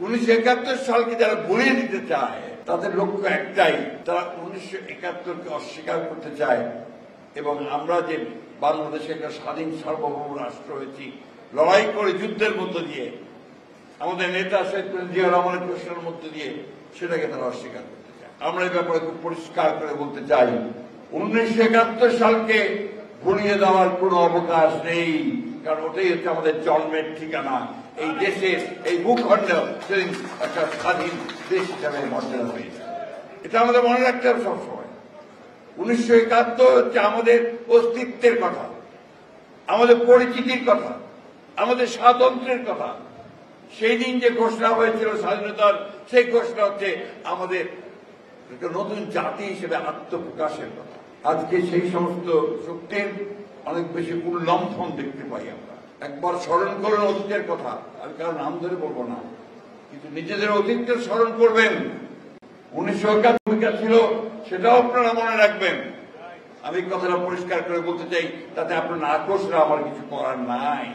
1971 সালকে যারা ভুলিয়ে দিতে চায় তাদের লক্ষ্য একটাই, তারা 1971কে অস্বীকার করতে চায় এবং আমরা যে বাংলাদেশে একটা স্বাধীন সার্বভৌম রাষ্ট্র হয়েছি লড়াই করে যুদ্ধের মধ্য দিয়ে আমাদের নেতা শহীদ জিয়া রহমানের প্রশ্নের মধ্য দিয়ে সেটাকে তারা অস্বীকার করতে চায়। আমরা এই ব্যাপারে খুব পরিষ্কার করে বলতে চাই, 1971 সালকে ভুলিয়ে দেওয়ার কোনো অবকাশ নেই, কারণ ওটাই হচ্ছে আমাদের জন্মের ঠিকানা। এই দেশের এই ভূখণ্ড সেদিন একটা স্বাধীন দেশ হিসাবে মর্যাদা পেয়েছে, এটা আমাদের মনে রাখতে হবে সবসময়। 1971 হচ্ছে আমাদের অস্তিত্বের কথা, আমাদের পরিচিতির কথা, আমাদের স্বাতন্ত্র্যের কথা। সেই দিন যে ঘোষণা হয়েছিল স্বাধীনতার, সেই ঘোষণা হচ্ছে আমাদের একটা নতুন জাতি হিসেবে আত্মপ্রকাশের কথা। আজকে সেই সমস্ত শক্তির অনেক বেশি উল্লম্ফন দেখতে পাই আমরা। একবার স্মরণ করুন অতীতের কথা, আমি কারো নাম ধরে বলবো না, কিন্তু নিজেদের অতীতকে স্মরণ করবেন। 1971 ভূমিকা ছিল সেটাও আপনারা মনে রাখবেন। আমি কথাটা পরিষ্কার করে বলতে চাই, তাতে আপনার নাকশরা আমার কিছু করার নাই।